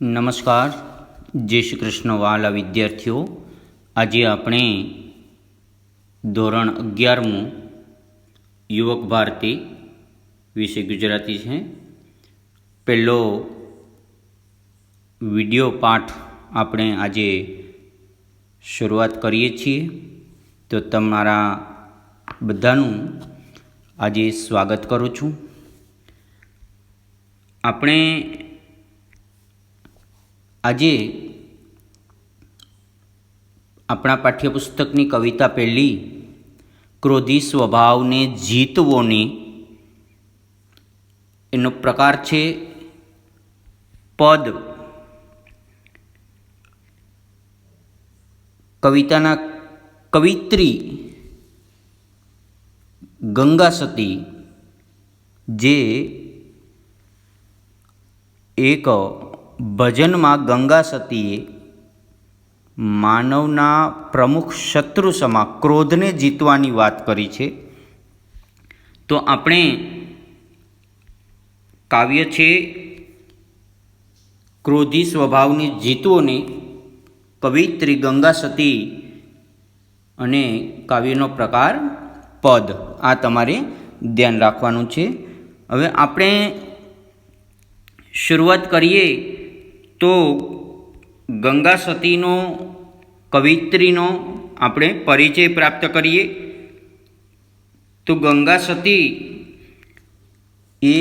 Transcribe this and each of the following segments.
નમસ્કાર, જય શ્રી કૃષ્ણ વાલા વિદ્યાર્થીઓ. આજે આપણે ધોરણ 11મું યુવક ભારતી વિષય ગુજરાતી છે. પહેલો વિડિયો પાઠ આપણે આજે શરૂઆત કરીએ છીએ. તો તમારા બધાનું આજે સ્વાગત કરું છું. આપણે આજે આપણા પાઠ્યપુસ્તકની કવિતા પહેલી ક્રોધી સ્વભાવને જીતવોની એનો પ્રકાર છે પદ. કવિતાના કવિત્રી ગંગા સતી જે એક ભજનમાં ગંગા સતીએ માનવના પ્રમુખ શત્રુ સમા ક્રોધને જીતવાની વાત કરી છે. તો આપણે કાવ્ય છે ક્રોધી સ્વભાવને જીતવોને, કવિત્રી ગંગા સતી અને કાવ્યનો પ્રકાર પદ. આ તમારે ધ્યાન રાખવાનું છે. હવે આપણે શરૂઆત કરીએ તો ગંગા સતીનો કવિત્રીનો આપણે પરિચય પ્રાપ્ત કરીએ. તો ગંગા સતી એ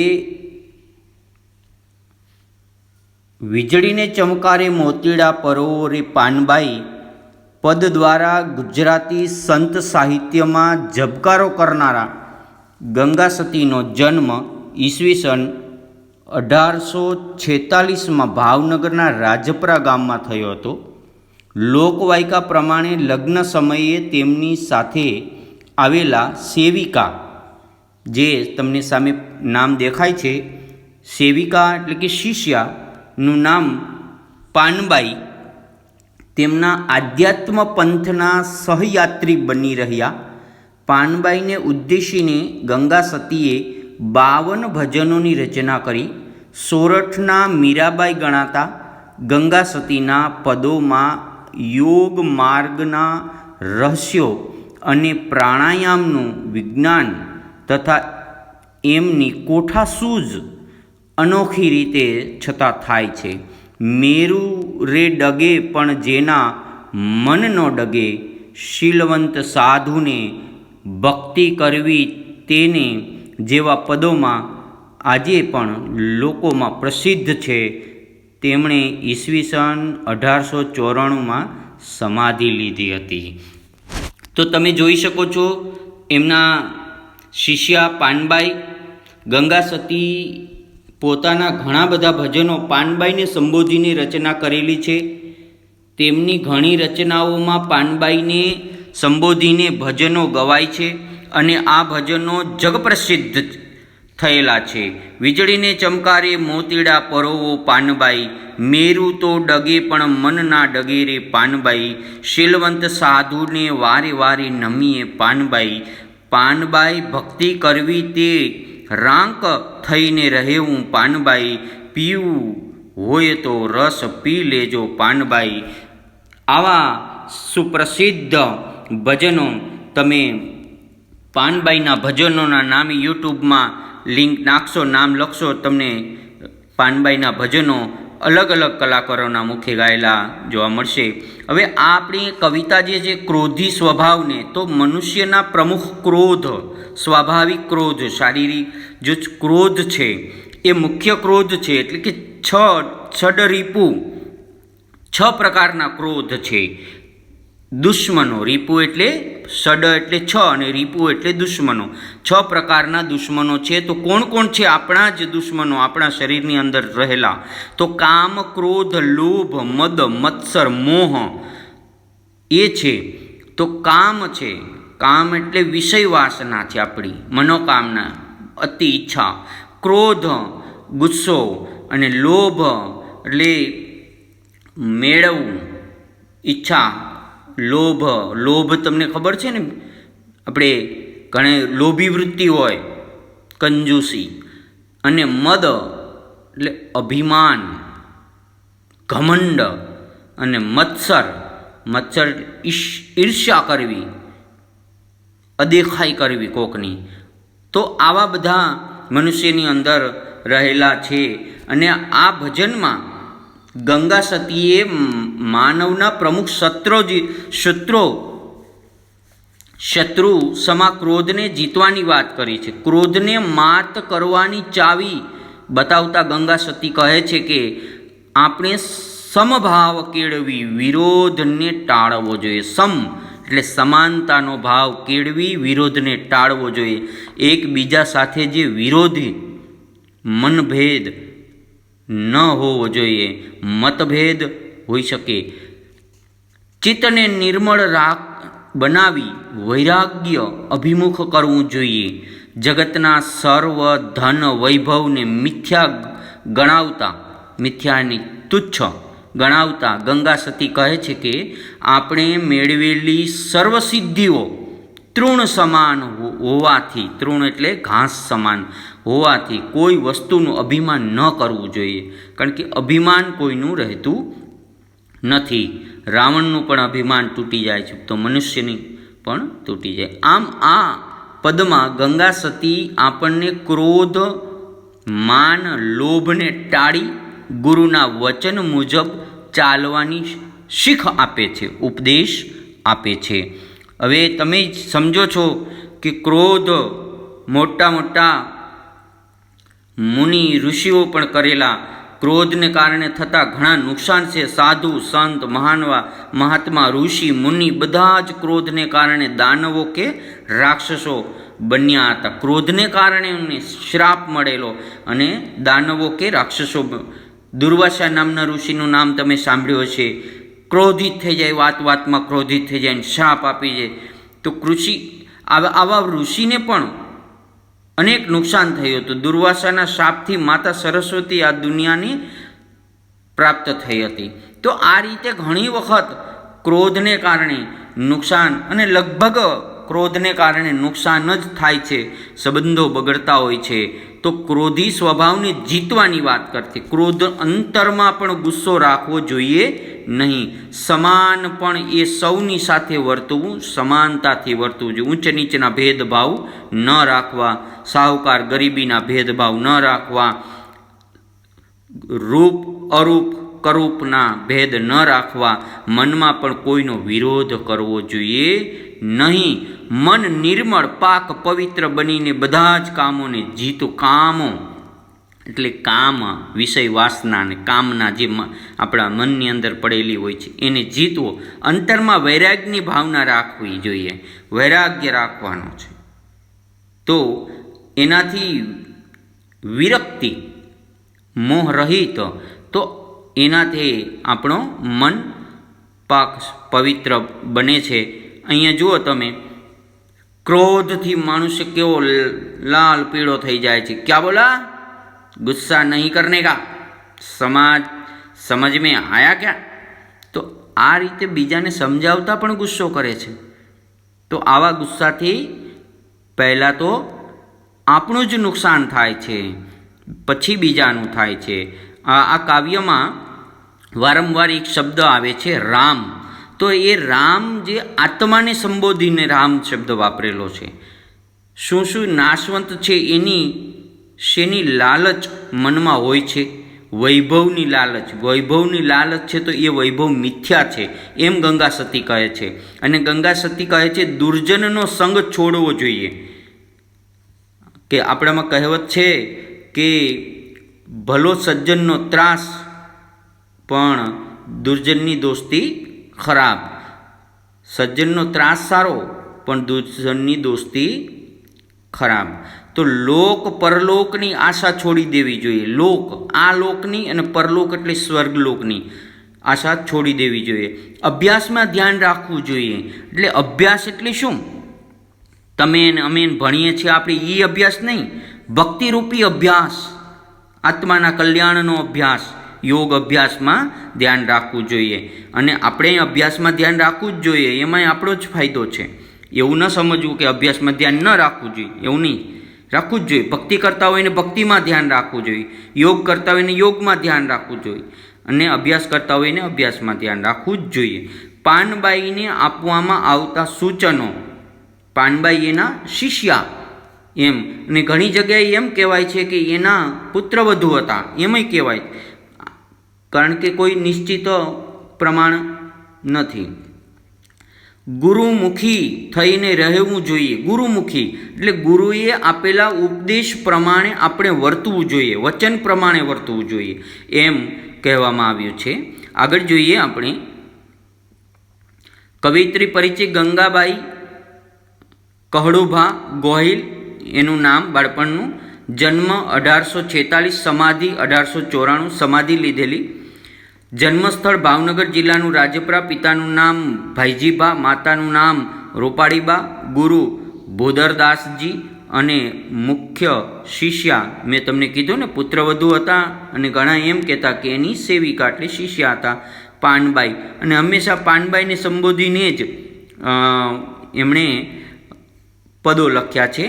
વીજળીને ચમકારે મોતીડા પરોવો રે પાનબાઈ પદ દ્વારા ગુજરાતી સંત સાહિત્યમાં ઝબકારો કરનારા ગંગા સતીનો જન્મ ઈસવીસન 1846માં ભાવનગરના રાજપરા ગામમાં થયો હતો. લોકવાયકા પ્રમાણે લગ્ન સમયે તેમની સાથે આવેલા સેવિકા, જે તમને સામે નામ દેખાય છે, સેવિકા એટલે કે શિષ્યાનું નામ પાનબાઈ, તેમના આધ્યાત્મ પંથના સહયાત્રી બની રહ્યા. પાનબાઈને ઉદ્દેશીને ગંગા સતીએ 52 ભજનોની રચના કરી. સોરઠના મીરાબાઈ ગણાતા ગંગા સતીના પદોમાં યોગ માર્ગના રહસ્યો અને પ્રાણાયામનું વિજ્ઞાન તથા એમની કોઠાસૂઝ અનોખી રીતે છતાં થાય છે. મેરુ રે ડગે પણ જેના મન ન ડગે, શીલવંત સાધુને ભક્તિ કરવી તેને જેવા પદોમાં આજે પણ લોકોમાં પ્રસિદ્ધ છે. તેમણે ઈસવીસન 1894માં સમાધિ લીધી હતી. તો તમે જોઈ શકો છો એમના શિષ્યા પાનબાઈ. ગંગા સતી પોતાના ઘણા બધા ભજનો પાનબાઈને સંબોધીને રચના કરેલી છે. તેમની ઘણી રચનાઓમાં પાનબાઈને સંબોધીને ભજનો ગવાય છે અને આ ભજનો જગપ્રસિદ્ધ થયેલા છે. વીજળીને ચમકારે મોતીડા પરોવો પાનબાઈ, મેરુ તો ડગે પણ મન ના ડગે રે પાનબાઈ, શીલવંત સાધુને વારે વારે નમીએ પાનબાઈ, પાનબાઈ ભક્તિ કરવી તે રાંક થઈને રહેવું પાનબાઈ, પીવું હોય તો રસ પી લેજો પાનબાઈ. આવા સુપ્રસિદ્ધ ભજનો તમે પાનબાઈના ભજનોના નામે યુટ્યુબમાં લિંક નાખશો, નામ લખશો, તમને પાનબાઈના ભજનો અલગ અલગ કલાકારોના મુખે ગાયેલા જોવા મળશે. હવે આ આપણી કવિતા જે છે ક્રોધી સ્વભાવને, તો મનુષ્યના પ્રમુખ ક્રોધ, સ્વાભાવિક ક્રોધ, શારીરિક જો ક્રોધ છે એ મુખ્ય ક્રોધ છે. એટલે કે છડરીપુ 6 પ્રકારના ક્રોધ છે. દુશ્મનો, રીપુ એટલે ષડ એટલે 6 અને રીપુ એટલે દુશ્મનો. 6 પ્રકારના દુશ્મનો છે. તો કોણ કોણ છે આપણા જ દુશ્મનો, આપણા શરીરની અંદર રહેલા? તો કામ, ક્રોધ, લોભ, મદ, મત્સર, મોહ એ છે. તો કામ છે, કામ એટલે વિષય વાસના છે, આપણી મનોકામના, અતિ ઈચ્છા. ક્રોધ ગુસ્સો, અને લોભ એટલે મેળવવું, ઈચ્છા. લોભ તમને ખબર છે ને, આપણે ઘણી લોભી વૃત્તિ હોય, કંજૂસી. અને મદ એટલે અભિમાન, ઘમંડ અને મત્સર ઈર્ષ્યા કરવી, અદેખાઈ કરવી કોકની, તો આવા બધા મનુષ્યની અંદર રહેલા છે. અને આ ભજનમાં ગંગા સતીએ માનવના પ્રમુખ શત્રુ સમા ક્રોધને જીતવાની વાત કરી છે. ક્રોધને માત કરવાની ચાવી બતાવતા ગંગા સતી કહે છે કે આપણે સમભાવ કેળવી વિરોધને ટાળવો જોઈએ. સમ એટલે સમાનતાનો ભાવ કેળવી વિરોધને ટાળવો જોઈએ. એકબીજા સાથે જે વિરોધી મનભેદ ન હોવો જોઈએ, મતભેદ હોઈ શકે. ચિત્તને નિર્મળ બનાવી વૈરાગ્ય અભિમુખ કરવું જોઈએ. જગતના સર્વ ધન વૈભવને મિથ્યાની તુચ્છ ગણાવતા ગંગા સતી કહે છે કે આપણે મેળવેલી સર્વસિદ્ધિઓ તૃણ સમાન હોવાથી, તૃણ એટલે ઘાસ સમાન હોવાથી કોઈ વસ્તુનું અભિમાન ન કરવું જોઈએ. કારણ કે અભિમાન કોઈનું રહેતું નથી. રાવણનું પણ અભિમાન તૂટી જાય છે તો મનુષ્યની પણ તૂટી જાય. આમ આ પદમાં ગંગા સતી આપણને ક્રોધ, માન, લોભને ટાળી ગુરુના વચન મુજબ ચાલવાની શીખ આપે છે, ઉપદેશ આપે છે. હવે તમે સમજો છો કે ક્રોધ મોટા મોટા મુનિ ઋષિઓ પણ કરેલા ક્રોધને કારણે થતા ઘણા નુકસાન છે. સાધુ, સંત, મહાત્મા, ઋષિ, મુનિ બધા જ ક્રોધને કારણે દાનવો કે રાક્ષસો બન્યા હતા. ક્રોધને કારણે એમને શ્રાપ મળેલો અને દાનવો કે રાક્ષસો. દુર્વાસા નામના ઋષિનું નામ તમે સાંભળ્યું હશે. ક્રોધિત થઈ જાય, વાતમાં ક્રોધિત થઈ જાય, શ્રાપ આપી જાય. તો આવા ઋષિને પણ અનેક નુકસાન થયું હતું. દુર્વાસાના શાપથી માતા સરસ્વતી આ દુનિયાની પ્રાપ્ત થઈ હતી. તો આ રીતે ઘણી વખત ક્રોધને કારણે નુકસાન, અને લગભગ ક્રોધને કારણે નુકસાન જ થાય છે, સંબંધો બગડતા હોય છે. તો ક્રોધી સ્વભાવને જીતવાની વાત કરતી. ક્રોધ અંતરમાં પણ ગુસ્સો રાખવો જોઈએ નહીં. સમાન પણ એ સૌની સાથે વર્તવું, સમાનતાથી વર્તવું જોઈએ. ઊંચ નીચના ભેદભાવ ન રાખવા, સાહુકાર ગરીબીના ભેદભાવ ન રાખવા, રૂપ અરૂપ કરૂપના ભેદ ન રાખવા, મનમાં પણ કોઈનો વિરોધ કરવો જોઈએ નહીં. મન નિર્મળ, પાક પવિત્ર બનીને બધા જ કામોને જીતો. કામો એટલે કામ, વિષય વાસના અને કામના જે આપણા મનની અંદર પડેલી હોય છે એને જીતવો. અંતરમાં વૈરાગ્યની ભાવના રાખવી જોઈએ. વૈરાગ્ય રાખવાનો છે તો એનાથી વિરક્તિ, મોહ રહિત, તો એનાથી આપણો મન પાક પવિત્ર બને છે. અહીંયા જુઓ તમે, ક્રોધથી મનુષ્ય કેવો લાલ પીળો થઈ જાય છે. ક્યાં બોલા? ગુસ્સા નહીં કરને કા, સમજ મેં આયા ક્યાં? તો આ રીતે બીજાને સમજાવતા પણ ગુસ્સો કરે છે. તો આવા ગુસ્સાથી પહેલાં તો આપણું જ નુકસાન થાય છે, પછી બીજાનું થાય છે. આ કાવ્યમાં વારંવાર એક શબ્દ આવે છે રામ. તો એ રામ જે આત્માને સંબોધીને રામ શબ્દ વાપરેલો છે. શું નાશવંત છે શેની લાલચ મનમાં હોય છે? વૈભવની લાલચ. વૈભવની લાલચ છે તો એ વૈભવ મિથ્યા છે એમ ગંગા સતી કહે છે. અને ગંગા સતી કહે છે દુર્જનનો સંગ છોડવો જોઈએ. કે આપણામાં કહેવત છે કે ભલો સજ્જનનો ત્રાસ પણ દુર્જનની દોસ્તી ખરાબ. સજ્જનનો ત્રાસ સારો પણ દુર્જનની દોસ્તી ખરાબ. તો લોક પરલોકની આશા છોડી દેવી જોઈએ. લોક, આ લોકની, અને પરલોક એટલે સ્વર્ગલોકની આશા છોડી દેવી જોઈએ. અભ્યાસમાં ધ્યાન રાખવું જોઈએ. એટલે અભ્યાસ એટલે શું? તમે અમે ભણીએ છીએ આપણે એ અભ્યાસ નહીં, ભક્તિરૂપી અભ્યાસ, આત્માના કલ્યાણનો અભ્યાસ, યોગ અભ્યાસમાં ધ્યાન રાખવું જોઈએ. અને આપણે અભ્યાસમાં ધ્યાન રાખવું જ જોઈએ, એમાંય આપણો જ ફાયદો છે. એવું ન સમજવું કે અભ્યાસમાં ધ્યાન ન રાખવું જોઈએ, એવું નહીં, રાખવું જ જોઈએ. ભક્તિ કરતા હોય ને ભક્તિમાં ધ્યાન રાખવું જોઈએ, યોગ કરતા હોય ને યોગમાં ધ્યાન રાખવું જોઈએ. અને અભ્યાસ કરતા હોય ને અભ્યાસમાં ધ્યાન રાખવું જ જોઈએ. પાનબાઈને આપવામાં આવતા સૂચનો, પાનબાઈ એના શિષ્યા એમ, અને ઘણી જગ્યાએ એમ કહેવાય છે કે એના પુત્રવધુ હતા, એમય કહેવાય, કારણ કે કોઈ નિશ્ચિત પ્રમાણ નથી. ગુરુમુખી થઈને રહેવું જોઈએ. ગુરુમુખી એટલે ગુરુએ આપેલા ઉપદેશ પ્રમાણે આપણે વર્તવું જોઈએ, વચન પ્રમાણે વર્તવું જોઈએ એમ કહેવામાં આવ્યું છે. આગળ જોઈએ આપણે. કવિત્રી પરિચય ગંગાબાઈ કહડુભા ગોહિલ, એનું નામ બાળપણનું, જન્મ 1846, સમાધિ 1894, સમાધિ લીધેલી. જન્મસ્થળ ભાવનગર જિલ્લાનું રાજપરા, પિતાનું નામ ભાઈજીબા, માતાનું નામ રૂપાળીબા, ગુરુ ભોદરદાસજી અને મુખ્ય શિષ્યા મેં તમને કીધું ને પુત્રવધુ હતા, અને ઘણા એમ કહેતા કે એની સેવિકા એટલે શિષ્યા હતા પાનબાઈ, અને હંમેશા પાનબાઈને સંબોધીને જ એમણે પદો લખ્યા છે.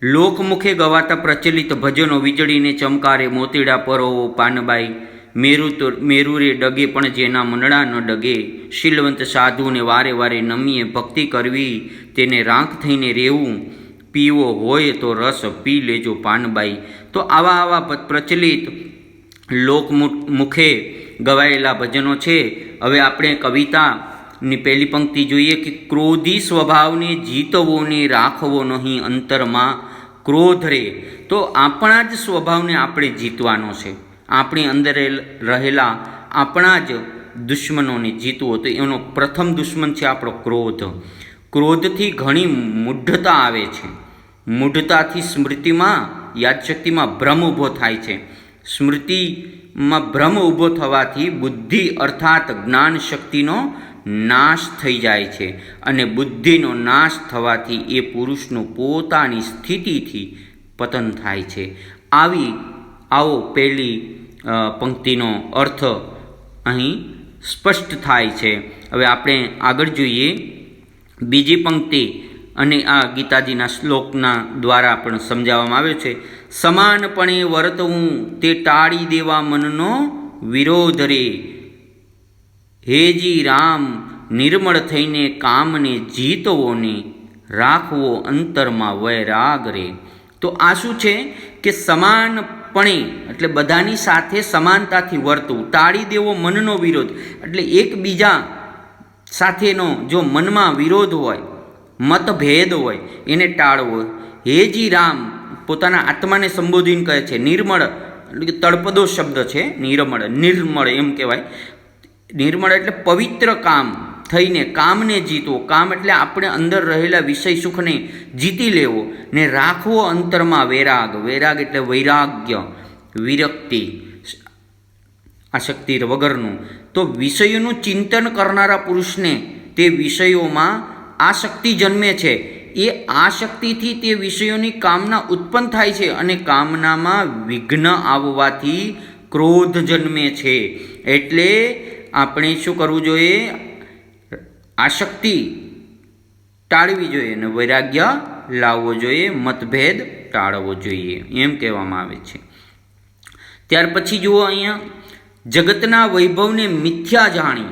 લોકમુખે ગવાતા પ્રચલિત ભજનો, વીજળીને ચમકારે મોતીડા પરોવો પાનબાઈ, મેરુ રે ડગે પણ જેના મંડળા ન ડગે, શીલવંત સાધુને વારે વારે નમીએ ભક્તિ કરવી, તેને રાંખ થઈને રહેવું, પીવો હોય તો રસ પી લેજો પાનબાઈ. તો આવા પ્રચલિત લોકમુખે ગવાયેલા ભજનો છે. હવે આપણે કવિતાની પહેલી પંક્તિ જોઈએ કે ક્રોધી સ્વભાવને જીતવો ને રાખવો નહીં અંતરમાં ક્રોધ રે. તો આપણા જ સ્વભાવને આપણે જીતવાનો છે, આપણી અંદર રહેલા આપણા જ દુશ્મનોને જીતવો. તો એનો પ્રથમ દુશ્મન છે આપણો ક્રોધ. ક્રોધથી ઘણી મૂઢતા આવે છે. મૂઢતાથી સ્મૃતિમાં, યાદશક્તિમાં ભ્રમ ઊભો થાય છે. સ્મૃતિમાં ભ્રમ ઊભો થવાથી બુદ્ધિ અર્થાત જ્ઞાન શક્તિનો નાશ થઈ જાય છે, અને બુદ્ધિનો નાશ થવાથી એ પુરુષનું પોતાની સ્થિતિથી પતન થાય છે. આવો પહેલી પંક્તિનો અર્થ અહીં સ્પષ્ટ થાય છે. હવે આપણે આગળ જોઈએ બીજી પંક્તિ, અને આ ગીતાજીના શ્લોકના દ્વારા પણ સમજાવવામાં આવ્યો છે. સમાનપણે વર્તવું તે ટાળી દેવા મનનો વિરોધ રે, હેજી રામ નિર્મળ થઈને કામને જીતવો ને રાખવો અંતરમાં વૈરાગ રે. તો આ શું છે કે સમાનપણે એટલે બધાની સાથે સમાનતાથી વર્તવું, ટાળી દેવો મનનો વિરોધ એટલે એકબીજા સાથેનો જો મનમાં વિરોધ હોય, મતભેદ હોય, એને ટાળવો. હેજી રામ પોતાના આત્માને સંબોધીને કહે છે. નિર્મળ એટલે કે તળપદો શબ્દ છે, નિર્મળ એમ કહેવાય. નિર્મળ એટલે પવિત્ર કામ થઈને કામને જીતવો. કામ એટલે આપણે અંદર રહેલા વિષય સુખને જીતી લેવો, ને રાખવો અંતરમાં વૈરાગ. વૈરાગ એટલે વૈરાગ્ય, વિરક્તિ, આસક્તિ વગરનું. તો વિષયોનું ચિંતન કરનારા પુરુષને તે વિષયોમાં આસક્તિ જન્મે છે. એ આસક્તિથી તે વિષયોની કામના ઉત્પન્ન થાય છે, અને કામનામાં વિઘ્ન આવવાથી ક્રોધ જન્મે છે. એટલે આપણે શું કરવું જોઈએ? આસક્તિ ટાળવી જોઈએ અને વૈરાગ્ય લાવવો જોઈએ, મતભેદ ટાળવો જોઈએ એમ કહેવામાં આવે છે. ત્યાર પછી જુઓ અહીંયા, જગતના વૈભવને મિથ્યા જાણી,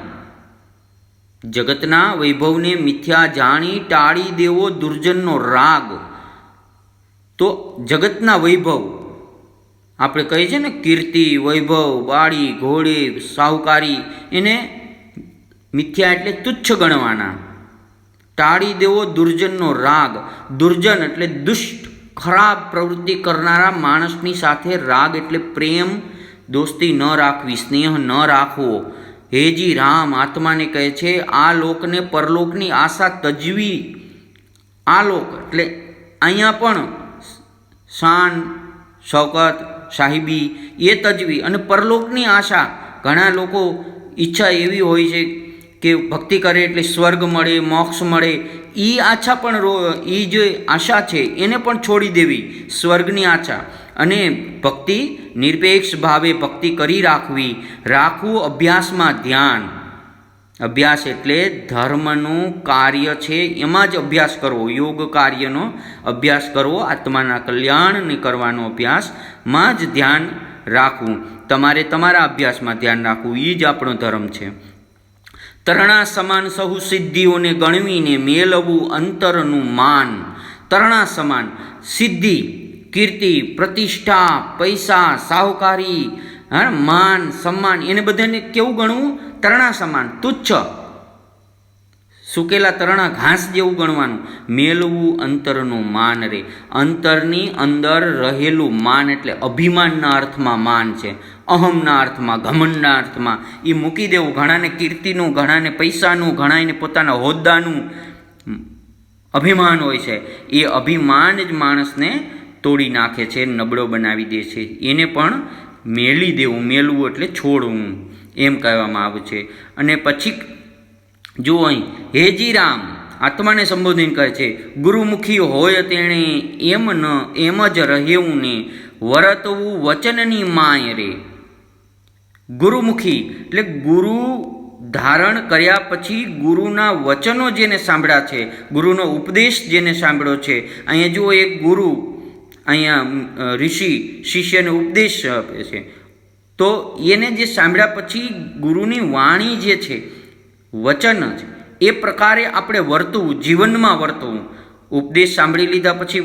જગતના વૈભવને મિથ્યા જાણી ટાળી દેવો દુર્જનનો રાગ. તો જગતના વૈભવ આપણે કહીએ છીએ ને, કીર્તિ, વૈભવ, બાળી, ઘોડી, સાહુકારી, એને મિથ્યા એટલે તુચ્છ ગણવાના. ટાળી દેવો દુર્જનનો રાગ. દુર્જન એટલે દુષ્ટ, ખરાબ પ્રવૃત્તિ કરનારા માણસની સાથે રાગ એટલે પ્રેમ, દોસ્તી ન રાખવી, સ્નેહ ન રાખવો. હેજી રામ આત્માને કહે છે આ લોકને પરલોકની આશા તજવી. આ લોક એટલે અહીંયા પણ શાન, શૌકત, સાહિબી એ તજવી, અને પરલોકની આશા. ઘણા લોકો ઈચ્છા એવી હોય છે કે ભક્તિ કરે એટલે સ્વર્ગ મળે, મોક્ષ મળે. એ આશા પણ એ જે આશા છે એને પણ છોડી દેવી, સ્વર્ગની આશા. અને ભક્તિ નિરપેક્ષ ભાવે ભક્તિ કરી રાખવું અભ્યાસમાં ધ્યાન. અભ્યાસ એટલે ધર્મનું કાર્ય છે એમાં જ અભ્યાસ કરવો, યોગ કાર્યનો અભ્યાસ કરવો, આત્માના કલ્યાણને કરવાનો અભ્યાસમાં જ ધ્યાન રાખવું. તમારે તમારા અભ્યાસમાં ધ્યાન રાખવું, એ જ આપણો ધર્મ છે. તરણા સમાન સહુ સિદ્ધિઓને ગણવીને મેળવવું અંતરનું માન. તરણા સમાન સિદ્ધિ, કીર્તિ, પ્રતિષ્ઠા, પૈસા, સાહુકારી, માન, સન્માન, એને બધાને કેવું ગણવું? તરણા સમાન, તુચ્છ, સુકેલા તરણા ઘાસ જેવું ગણવાનું. મેળવું અંતરનું માન રે. અંતરની અંદર રહેલું માન એટલે અભિમાનના અર્થમાં માન છે, અહમના અર્થમાં, ઘમંડના અર્થમાં. એ મૂકી દેવું. ઘણાને કીર્તિનું, ઘણાને પૈસાનું, ઘણાને પોતાના હોદ્દાનું અભિમાન હોય છે. એ અભિમાન જ માણસને તોડી નાખે છે, નબળો બનાવી દે છે. એને પણ મેળી દેવું. મેળવું એટલે છોડવું એમ કહેવામાં આવે છે. અને પછી જુઓ અહીં હેજીરામ આત્માને સંબોધન કરે છે. ગુરુમુખી હોય તેણે એમ જ રહેવું ને વરતવું વચનની માય રે. ગુરુમુખી એટલે ગુરુ ધારણ કર્યા પછી ગુરુના વચનો જેને સાંભળ્યા છે, ગુરુનો ઉપદેશ જેને સાંભળ્યો છે. અહીંયા જુઓ, એક ગુરુ અહીંયા ઋષિ શિષ્યને ઉપદેશ આપે છે, તો એને જે સાંભળ્યા પછી ગુરુની વાણી જે છે, વચન જ, એ પ્રકારે આપણે વર્તવું, જીવનમાં વર્તવું. ઉપદેશ સાંભળી લીધા પછી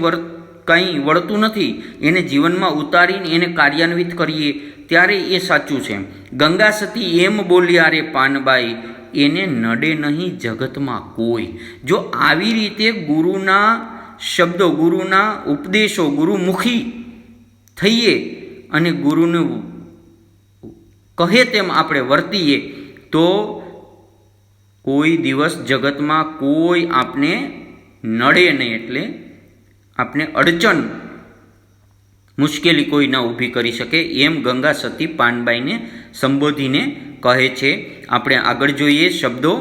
કંઈ વળતું નથી. એને જીવનમાં ઉતારીને એને કાર્યાન્વિત કરીએ ત્યારે એ સાચું છે. ગંગા સતી એમ બોલ્યા રે પાનબાઈ, એને નડે નહીં જગતમાં કોઈ. જો આવી રીતે ગુરુના શબ્દો, ગુરુના ઉપદેશો, ગુરુમુખી થઈએ અને ગુરુને કહે તેમ આપણે વર્તીએ તો કોઈ દિવસ જગતમાં કોઈ આપને નડે નહીં. એટલે આપને અડચણ, મુશ્કેલી કોઈ ન ઊભી કરી શકે. એમ ગંગા સતી પાનબાઈને સંબોધીને કહે છે. આપણે આગળ જોઈએ શબ્દો.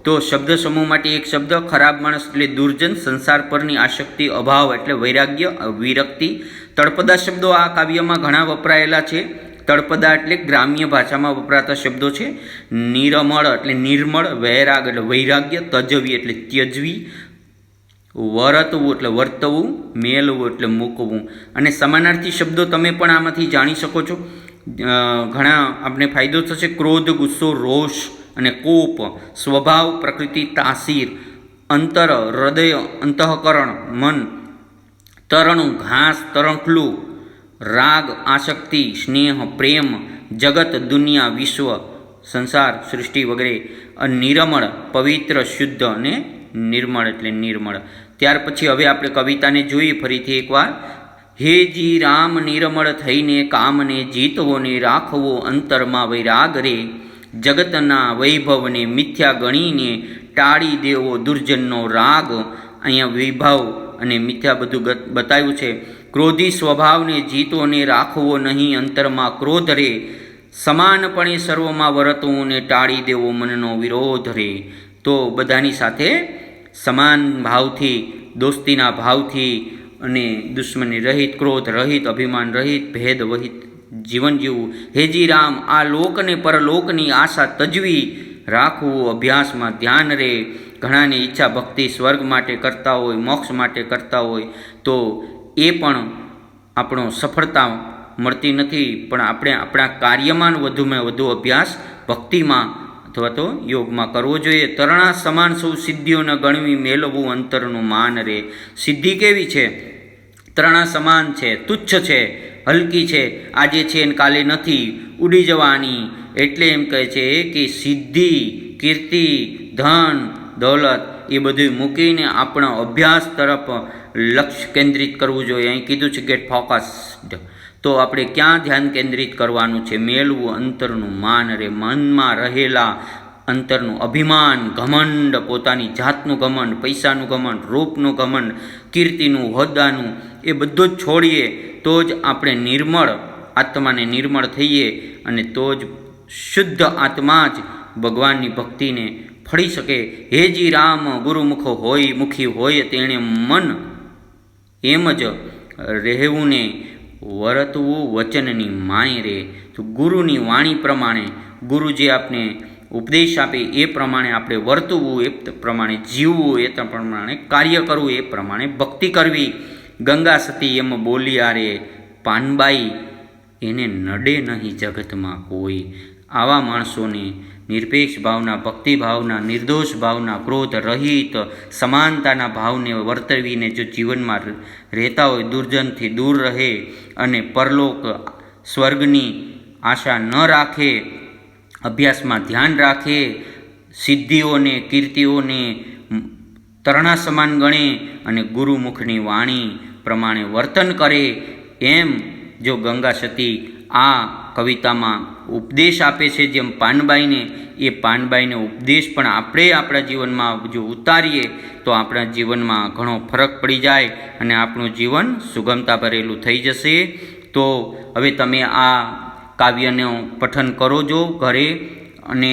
તો શબ્દ સમૂહ માટે એક શબ્દ ખરાબ માણસ એટલે દુર્જન, સંસાર પરની આસક્તિ, અભાવ એટલે વૈરાગ્ય, વિરક્તિ. તળપદા શબ્દો આ કાવ્યમાં ઘણા વપરાયેલા છે. તળપદા એટલે ગ્રામ્ય ભાષામાં વપરાતા શબ્દો છે. નિરમળ એટલે નિર્મળ, વૈરાગ એટલે વૈરાગ્ય, તજવી એટલે ત્યજવી, વરતવું એટલે વર્તવું, મેળવું એટલે મૂકવું. અને સમાનાર્થી શબ્દો તમે પણ આમાંથી જાણી શકો છો. ઘણા આપણે ફાયદો થશે. ક્રોધ, ગુસ્સો, રોષ અને કોપ. સ્વભાવ, પ્રકૃતિ, તાસીર. અંતર, હૃદય, અંતઃકરણ, મન. તરણું, ઘાસ, તરંખલું. રાગ, આસક્તિ, સ્નેહ, પ્રેમ. જગત, દુનિયા, વિશ્વ, સંસાર, સૃષ્ટિ વગેરે. નિરમળ, પવિત્ર, શુદ્ધ અને નિર્મળ એટલે નિર્મળ. ત્યાર પછી હવે આપણે કવિતાને જોઈએ ફરીથી એકવાર. હે જી રામ નિર્મળ થઈને કામને જીતવો ને રાખવો અંતરમાં વૈરાગ રે. જગતના વૈભવને મિથ્યા ગણીને ટાળી દેવો દુર્જનનો રાગ. અહીંયા વૈભવ અને મિથ્યા બધું બતાવ્યું છે. ક્રોધી સ્વભાવને જીતોને રાખવો નહીં અંતરમાં ક્રોધ રે. સમાનપણે સર્વમાં વર્તવું ને ટાળી દેવો મનનો વિરોધ રે. તો બધાની સાથે સમાન ભાવથી, દોસ્તીના ભાવથી અને દુશ્મની રહિત, ક્રોધ રહિત, અભિમાન રહિત, ભેદ વહિત જીવન જીવવું. હેજી રામ આ લોકને પરલોકની આશા તજવી રાખવું, અભ્યાસમાં ધ્યાન રહે. ઘણાની ઈચ્છા ભક્તિ સ્વર્ગ માટે કરતા હોય, મોક્ષ માટે કરતા હોય, તો એ પણ આપણો સફળતા મળતી નથી. પણ આપણે આપણા કાર્યમાં વધુમાં વધુ અભ્યાસ ભક્તિમાં અથવા તો યોગમાં કરવો જોઈએ. તરણા સમાન સૌ સિદ્ધિઓને ગણવી મેળવવું અંતરનું માન રે. સિદ્ધિ કેવી છે? તરણા સમાન છે, તુચ્છ છે, હલકી છે, આજે છે અને કાલે નથી, ઉડી જવાની. એટલે એમ કહે છે કે સિદ્ધિ, કીર્તિ, ધન, દોલત એ બધું મૂકીને આપણા અભ્યાસ તરફ લક્ષ્ય કેન્દ્રિત કરવું જોઈએ. અહીં કીધું છે ગેટ ફોકસ્ડ. તો આપણે ક્યાં ધ્યાન કેન્દ્રિત કરવાનું છે? મેળવું અંતરનું માન રે. મનમાં રહેલા અંતરનું અભિમાન, ઘમંડ, પોતાની જાતનું ઘમંડ, પૈસાનું ઘમંડ, રૂપનું ઘમંડ, કીર્તિનું, હોદ્દાનું, એ બધું જ છોડીએ તો જ આપણે નિર્મળ આત્માને નિર્મળ થઈએ અને તો જ શુદ્ધ આત્મા જ ભગવાનની ભક્તિને ફળી શકે. હેજી રામ ગુરુમુખ હોય, મુખી હોય તેણે મન એમ જ રહેવું ને વર્તવું વચનની માય રે. તો ગુરુની વાણી પ્રમાણે, ગુરુ જે આપને ઉપદેશ આપે એ પ્રમાણે આપણે વર્તવું, એ પ્રમાણે જીવવું, એ પ્રમાણે કાર્ય કરવું, એ પ્રમાણે ભક્તિ કરવી. ગંગા સતી એમ બોલ્યા રે પાનબાઈ, એને નડે નહીં જગતમાં કોઈ. આવા માણસોને નિરપેક્ષ ભાવના, ભક્તિભાવના, નિર્દોષ ભાવના, ક્રોધ રહિત સમાનતાના ભાવને વર્તવીને જો જીવનમાં રહેતા હોય, દુર્જનથી દૂર રહે અને પરલોક સ્વર્ગની આશા ન રાખે, અભ્યાસમાં ધ્યાન રાખે, સિદ્ધિઓને કીર્તિઓને તરણા સમાન ગણે અને ગુરુમુખની વાણી પ્રમાણે વર્તન કરે, એમ જો ગંગા સતી આ કવિતામાં ઉપદેશ આપે છે, જેમ પાનબાઈને, એ પાનબાઈને ઉપદેશ પણ આપણે આપણા જીવનમાં જો ઉતારીએ તો આપણા જીવનમાં ઘણો ફરક પડી જાય અને આપણું જીવન સુગમતા ભરેલું થઈ જશે. તો હવે તમે આ કાવ્યનું પઠન કરો જો ઘરે અને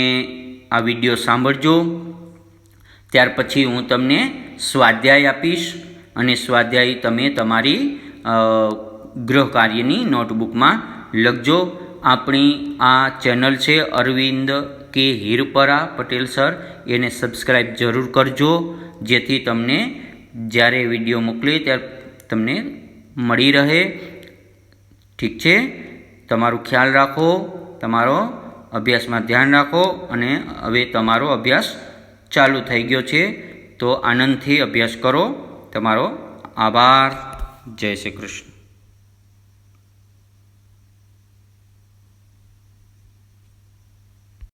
આ વિડીયો સાંભળજો. ત્યાર પછી હું તમને સ્વાધ્યાય આપીશ અને સ્વાધ્યાય તમે તમારી ગૃહ કાર્યની નોટબુકમાં લખજો. આપણી આ ચેનલ છે અરવિંદ કે હિરપરા પટેલ સર, એને સબસ્ક્રાઈબ જરૂર કરજો, જેથી તમને જ્યારે વિડીયો મોકલીએ ત્યારે તમને મળી રહે. ઠીક છે? તમારું ખ્યાલ રાખો, તમારો અભ્યાસમાં ધ્યાન રાખો અને હવે તમારો અભ્યાસ ચાલુ થઈ ગયો છે, તો આનંદથી અભ્યાસ કરો. તમારો આભાર. જય શ્રી કૃષ્ણ.